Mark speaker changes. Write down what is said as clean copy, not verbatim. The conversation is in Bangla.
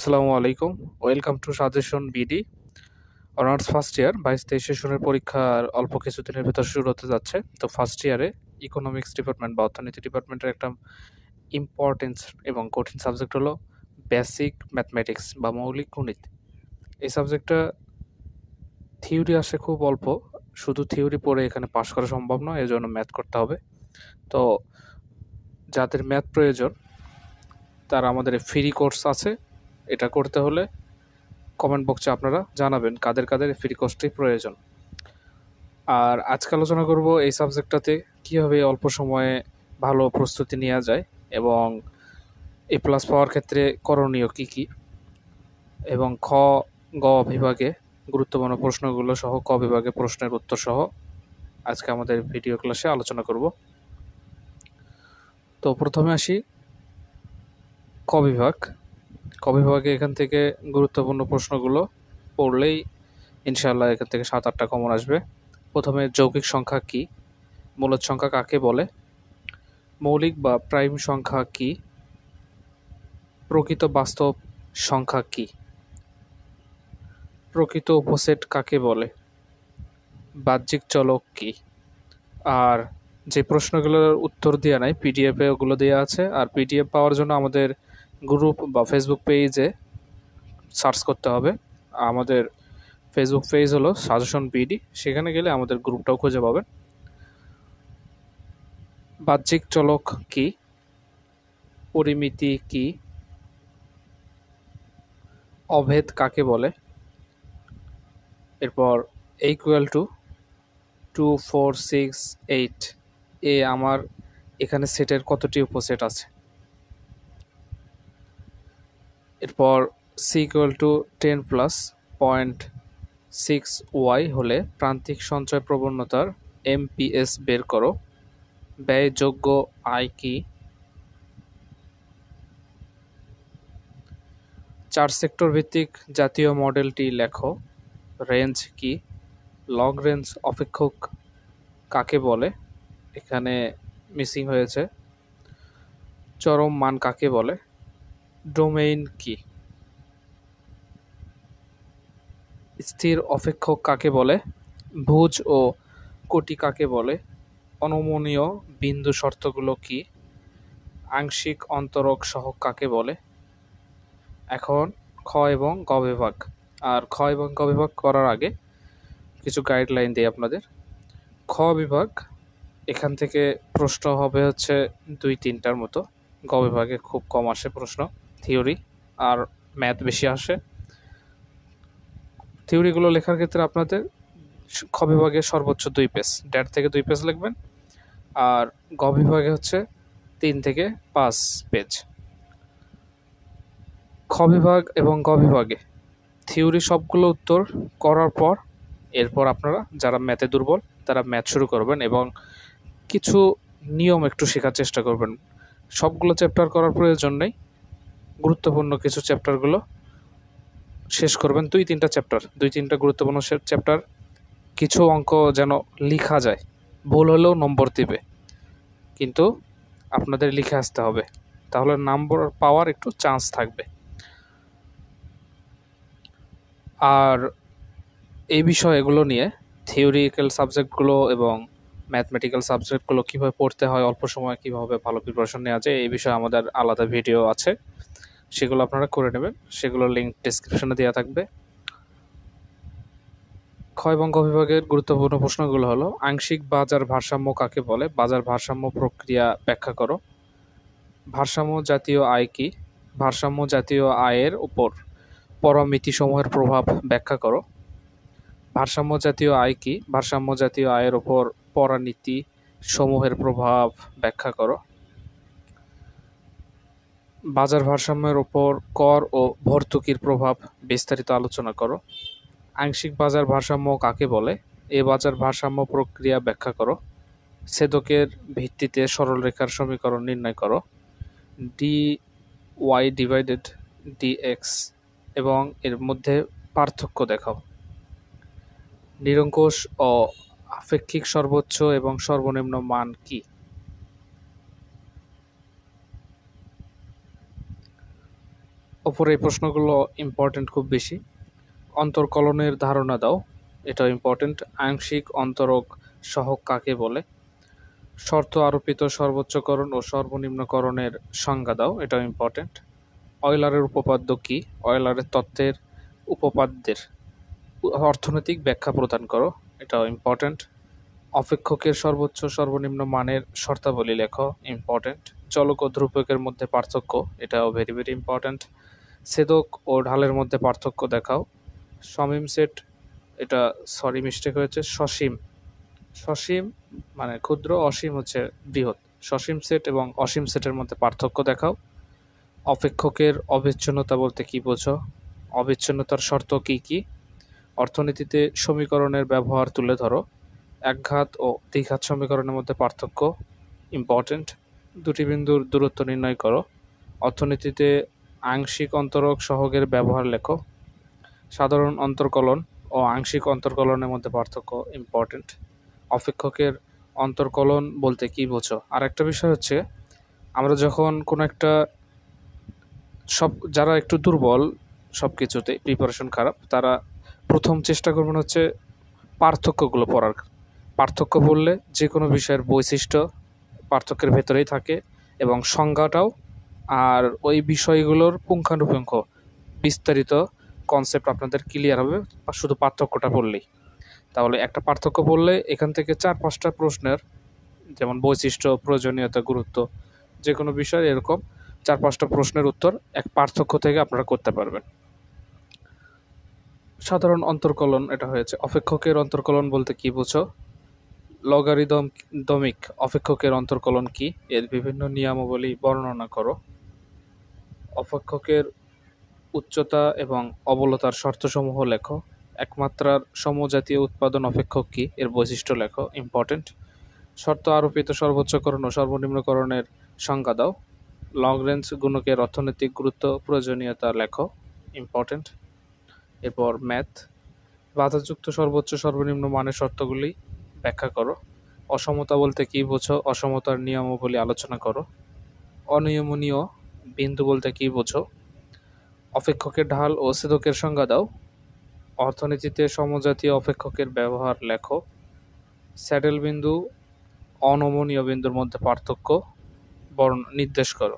Speaker 1: আসসালামু আলাইকুম। Welcome to suggestion BD. Honours first year 22-23 সেশনের পরীক্ষা আর অল্প কিছুদিনের ভেতর শুরু হতে যাচ্ছে। তো ফার্স্ট ইয়ারে ইকোনমিক্স ডিপার্টমেন্ট বা অর্থনীতি ডিপার্টমেন্টের একটা ইম্পর্টেন্স এবং কঠিন সাবজেক্ট হলো বেসিক ম্যাথমেটিক্স বা মৌলিক গণিত। এই সাবজেক্টটা থিওরি আসে খুব অল্প, শুধু থিওরি পড়ে এখানে পাশ করা সম্ভব নয়, এজন্য ম্যাথ করতে হবে। তো যাদের ম্যাথ প্রয়োজন তারা আমাদের ফ্রি কোর্স আছে, এটা করতে হলে কমেন্ট বক্সে আপনারা জানাবেন কাদের কাদের ফ্রি কোর্সটি প্রয়োজন। আর আজকে আলোচনা করব এই সাবজেক্টটাতে কীভাবে অল্প সময়ে ভালো প্রস্তুতি নেওয়া যায় এবং এ প্লাস পাওয়ার ক্ষেত্রে করণীয় কী কী, এবং গ বিভাগে গুরুত্বপূর্ণ প্রশ্নগুলো সহ ক বিভাগে প্রশ্নের উত্তর সহ আজকে আমাদের ভিডিও ক্লাসে আলোচনা করব। তো প্রথমে আসি ক বিভাগ। ক বিভাগে এখান থেকে গুরুত্বপূর্ণ প্রশ্নগুলো পড়লেই ইনশাআল্লাহ এখান থেকে 7-8টা কমন আসবে। প্রথমে যৌগিক সংখ্যা কী, মূলদ সংখ্যা কাকে বলে, মৌলিক বা প্রাইম সংখ্যা কী, প্রকৃত বাস্তব সংখ্যা কী, প্রকৃত উপসেট কাকে বলে, বাহ্যিক চলক কী। আর যে প্রশ্নগুলোর উত্তর দেওয়া নাই পিডিএফে ওগুলো দেওয়া আছে। আর পিডিএফ পাওয়ার জন্য আমাদের গ্রুপ বা ফেসবুক পেজে সার্চ করতে হবে। আমাদের ফেসবুক পেজ হলো সাজেশন বিডি, সেখানে গেলে আমাদের গ্রুপটাও খুঁজে পাবেন। বাহ্যিক চলক কী, পরিমিতি কী, অভেদ কাকে বলে, এরপর ইকুয়াল টু 2, 4, 6, 8 এ আমার এখানে সেটের কতটি উপসেট আছে। এরপর C equal to 10 plus 0.6y হলে প্রান্তিক সঞ্চয় প্রবণতার এমপিএস বের করো। ব্যয়যোগ্য আয় কি। 4 সেক্টর ভিত্তিক জাতীয় মডেলটি লেখো। রেঞ্জ কি। লং রেঞ্জ অপেক্ষক কাকে বলে, এখানে মিসিং হয়েছে। চরম মান কাকে বলে, ডোমেইন কি। স্থির অপেক্ষক কাকে বলে, ভুজ ও কোটি কাকে বলে, অনমনীয় বিন্দু শর্তগুলো কি, আংশিক অন্তরক সহগ কাকে বলে। এখন খ এবং গ বিভাগ। আর খ এবং গ বিভাগ করার আগে কিছু গাইডলাইন দিই আপনাদের। খ বিভাগ এখান থেকে প্রশ্ন হবে হচ্ছে 2-3টার মতো। গ বিভাগে খুব কম আসে প্রশ্ন, থিওরি আর ম্যাথ বেশি আসে। থিওরিগুলো লেখার ক্ষেত্রে আপনাদের খ বিভাগে সর্বোচ্চ 2 পেজ, 1.5 থেকে 2 পেজ লিখবেন। আর গ বিভাগে হচ্ছে 3 থেকে 5 পেজ। খ বিভাগ এবং গ বিভাগে থিওরি সবগুলো উত্তর করার পর এরপর আপনারা যারা ম্যাথে দুর্বল তারা ম্যাথ শুরু করবেন এবং কিছু নিয়ম একটু শেখার চেষ্টা করবেন। সবগুলো চ্যাপ্টার করার প্রয়োজন নেই, গুরুত্বপূর্ণ কিছু চ্যাপ্টারগুলো শেষ করবেন। 2-3টা চ্যাপ্টার, 2-3টা গুরুত্বপূর্ণ চ্যাপ্টার। কিছু অঙ্ক যেন লিখা যায়, ভুল হলেও নম্বর দিবে, কিন্তু আপনাদের লিখে আসতে হবে, তাহলে নম্বর পাওয়ার একটু চান্স থাকবে। আর এই বিষয় এগুলো নিয়ে থিওরিক্যাল সাবজেক্টগুলো এবং ম্যাথমেটিক্যাল সাবজেক্টগুলো কীভাবে পড়তে হয়, অল্প সময়ে কীভাবে ভালো প্রিপারেশন নেওয়া যায়, এই বিষয়ে আমাদের আলাদা ভিডিও আছে, সেগুলো আপনারা করে নেবেন। সেগুলোর লিঙ্ক ডেসক্রিপশনে দেওয়া থাকবে। খ এবং গ বিভাগের গুরুত্বপূর্ণ প্রশ্নগুলো হলো আংশিক বাজার ভারসাম্য কাকে বলে, বাজার ভারসাম্য প্রক্রিয়া ব্যাখ্যা করো। ভারসাম্য জাতীয় আয় কি, ভারসাম্য জাতীয় আয়ের উপর পরামিতিসমূহের প্রভাব ব্যাখ্যা করো। ভারসাম্য জাতীয় আয় কি, ভারসাম্য জাতীয় আয়ের উপর পরানীতি সমূহের প্রভাব ব্যাখ্যা করো। বাজার ভারসাম্যের উপর কর ও ভর্তুকির প্রভাব বিস্তারিত আলোচনা করো। আংশিক বাজার ভারসাম্য কাকে বলে, এ বাজার ভারসাম্য প্রক্রিয়া ব্যাখ্যা করো। ছেদকের ভিত্তিতে সরলরেখার সমীকরণ নির্ণয় করো। ডি ওয়াই ডিভাইডেড ডিএক্স এবং এর মধ্যে পার্থক্য দেখাও। নিরঙ্কুশ ও আপেক্ষিক সর্বোচ্চ এবং সর্বনিম্ন মান কি। ওপরে এই প্রশ্নগুলো ইম্পর্টেন্ট খুব বেশি। অন্তর্কলনের ধারণা দাও, এটাও ইম্পর্টেন্ট। আংশিক অন্তরক সহগ কাকে বলে? শর্ত আরোপিত সর্বোচ্চকরণ ও সর্বনিম্নকরণের সংজ্ঞা দাও, এটাও ইম্পর্টেন্ট। অয়লারের উপপাদ্য কি? অয়লারের তত্ত্বের উপপাদ্যের অর্থনৈতিক ব্যাখ্যা প্রদান করো, এটাও ইম্পর্টেন্ট। অপেক্ষকের সর্বোচ্চ সর্বনিম্ন মানের শর্তাবলী লেখো, ইম্পর্টেন্ট। চলক ও ধ্রুবকের মধ্যে পার্থক্য, এটাও ভেরি ভেরি ইম্পর্টেন্ট। ছেদক ও ঢালের মধ্যে পার্থক্য দেখাও। সমিম সেট, এটা সরি মিস্টেক হয়েছে, সসীম। সসীম মানে ক্ষুদ্র, অসীম হচ্ছে বৃহৎ। সসীম সেট এবং অসীম সেটের মধ্যে পার্থক্য দেখাও। অপেক্ষকের অবিচ্ছিন্নতা বলতে কি বোঝো? অবিচ্ছিন্নতার শর্ত কি কি? অর্থনীতিতে সমীকরণের ব্যবহার তুলে ধরো। একঘাত ও দ্বিঘাত সমীকরণের মধ্যে পার্থক্য, ইম্পর্টেন্ট। দুটি বিন্দুর দূরত্ব নির্ণয় করো। অর্থনীতিতে আংশিক অন্তরক সহগের ব্যবহার লেখো। সাধারণ অন্তর্কলন ও আংশিক অন্তর্কলনের মধ্যে পার্থক্য, ইম্পর্টেন্ট। অপেক্ষকের অন্তর্কলন বলতে কি বোঝো? আর একটা বিষয় হচ্ছে, আমরা যখন কোনো একটা যারা একটু দুর্বল সব কিছুতে, প্রিপারেশন খারাপ, তারা প্রথম চেষ্টা করবেন হচ্ছে পার্থক্যগুলো পড়ার। পার্থক্য বললে যে কোনো বিষয়ের বৈশিষ্ট্য পার্থক্যের ভেতরেই থাকে এবং সংজ্ঞাটাও, আর ওই বিষয়গুলোর পুঙ্খানুপুঙ্খ বিস্তারিত কনসেপ্ট আপনাদের ক্লিয়ার হবে শুধু পার্থক্যটা পড়লেই। তাহলে একটা পার্থক্য বললে এখান থেকে 4-5টা প্রশ্নের, যেমন বৈশিষ্ট্য, প্রয়োজনীয়তা, গুরুত্ব, যে কোনো বিষয় এরকম 4-5টা প্রশ্নের উত্তর এক পার্থক্য থেকে আপনারা করতে পারবেন। সাধারণ অন্তর্কলন এটা হয়েছে। অপেক্ষকের অন্তর্কলন বলতে কি বোঝো? লগারিদমিক অপেক্ষকের অন্তর্কলন কি? এর বিভিন্ন নিয়মাবলী বর্ণনা করো। অপেক্ষকের উচ্চতা এবং অবলতার শর্তসমূহ লেখো। একমাত্রার সমজাতীয় উৎপাদন অপেক্ষক কি? এর বৈশিষ্ট্য লেখো, ইম্পর্টেন্ট। শর্ত আরোপিত সর্বোচ্চকরণ ও সর্বনিম্নকরণের সংজ্ঞা দাও। লগ্রেঞ্জ গুণকের অর্থনৈতিক গুরুত্ব প্রয়োজনীয়তা লেখো, ইম্পর্টেন্ট। এরপর ম্যাথ। বাধাযুক্ত সর্বোচ্চ সর্বনিম্ন মানের শর্তগুলি ব্যাখ্যা করো। অসমতা বলতে কি বোঝো? অসমতার নিয়মাবলী আলোচনা করো। অনিয়মনীয় বিন্দু বলতে কি বোঝো? অপেক্ষকের ঢাল ও ছেদকের সংজ্ঞা দাও। অর্থনীতিতে সমজাতীয় অপেক্ষকের ব্যবহার লেখো। স্যাডেল বিন্দু অনমনীয় বিন্দুর মধ্যে পার্থক্য নির্দেশ করো।